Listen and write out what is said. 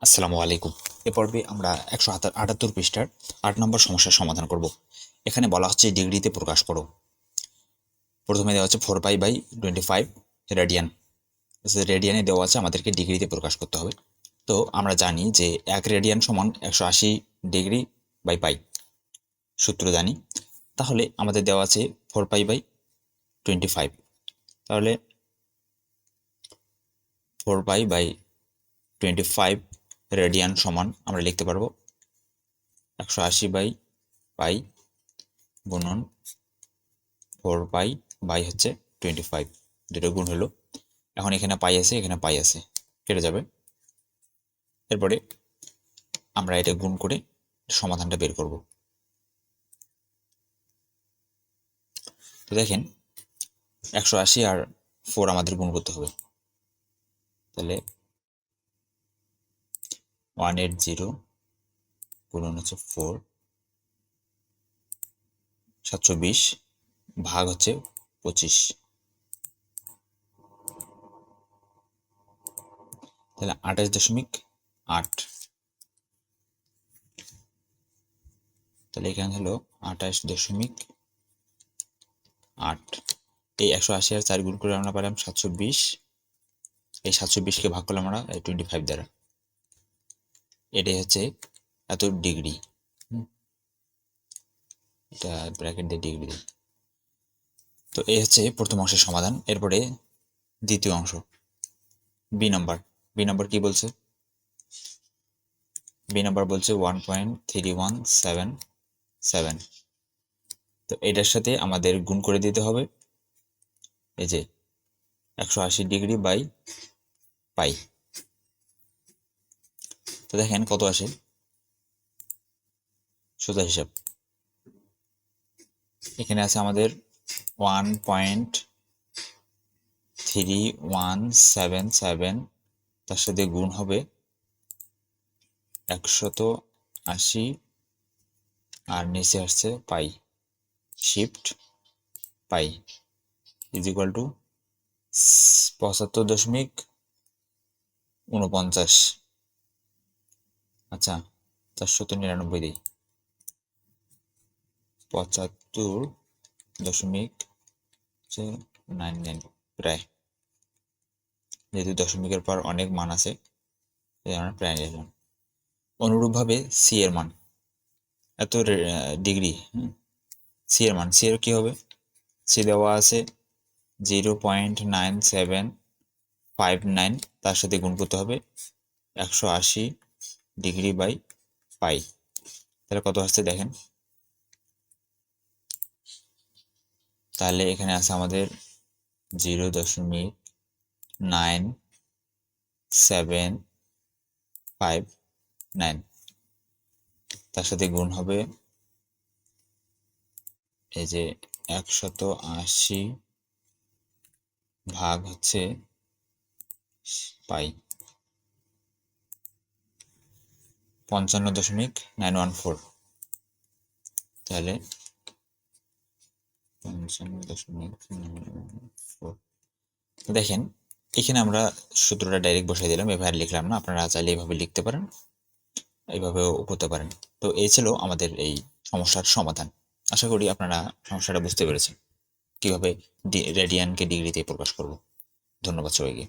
আসসালামু আলাইকুম। এ পর্বে আমরা 178 পৃষ্ঠার 8 নম্বর সমস্যার সমাধান করব। এখানে বলা হচ্ছে ডিগ্রিতে প্রকাশ করো। প্রথমে দেওয়া হচ্ছে 4π/25 রেডিয়ান। রেডিয়ানে দেওয়া আছে, আমাদেরকে ডিগ্রিতে প্রকাশ করতে হবে। তো আমরা জানি যে 1 রেডিয়ান সমান 180 ডিগ্রি বাই পাই, সূত্র জানি। তাহলে আমাদের দেওয়া আছে 4π/25। তাহলে 4π/25 রেডিয়ান সমান আমরা লিখতে পারবো 180/পাই গুণন 4π/25, দুটো গুণ হলো। এখন এখানে পাই আছে, এখানে পাই আছে, কেটে যাবে। এরপরে আমরা এটা গুণ করে সমাধানটা বের করব। তো দেখেন 180 আর 4 আমাদের গুণ করতে হবে। তাহলে 180 গুণন হচ্ছে 4, 720 ভাগ হচ্ছে 25, তাহলে 28.8। তাহলে এখানে হলো 28.8। এই 180 আর 4 গুণ করে আমরা পেলাম 720। এই 720কে ভাগ করলাম আমরা 25 দ্বারা। এটাই হচ্ছে এত ডিগ্রি। এটা ব্র্যাকেট দিয়ে ডিগ্রি দিই। তো এই হচ্ছে প্রথম অংশের সমাধান। এরপরে দ্বিতীয় অংশ, বি নাম্বার। বি নাম্বার কি বলছে? বি নাম্বার বলছে 1.3177। তো এটার সাথে আমাদের গুণ করে দিতে হবে এই যে 180 ডিগ্রি বাই পাই। তো দেখেন কত আসে, সোজা হিসাব। এখানে আছে আমাদের 1.3177, তার সাথে গুণ হবে 180 আর নিচে আসছে পাই, shift pi is equal to 75.49। আচ্ছা, 499 দিই, 75.99 প্রায়, যেহেতু দশমিকের পর অনেক মান আছে এই আমরা প্রায় নিলাম। অনুরূপভাবে সি এর মান, এত ডিগ্রি, সি এর মান, সি এর কি হবে? সি দেওয়া আছে 0.9759, তার সাথে গুণ করতে হবে 180 ডিগ্রি বাই পাই। তাহলে কত আসছে দেখেন। তাহলে এখানে আছে আমাদের 0.9759, তার সাথে গুণ হবে এই যে 180 ভাগ হচ্ছে পাই, 55.914। তাহলে 55.914। দেখেন এখানে আমরা সূত্রটা ডাইরেক্ট বসাই দিলাম, এভাবে লিখলাম না, আপনারা চাইলে এভাবে লিখতে পারেন, এইভাবেও করতে পারেন। তো এই ছিল আমাদের এই সমস্যার সমাধান। আশা করি আপনারা সমস্যাটা বুঝতে পেরেছেন, কিভাবে রেডিয়ানকে ডিগ্রিতে প্রকাশ করব। ধন্যবাদ সবাইকে।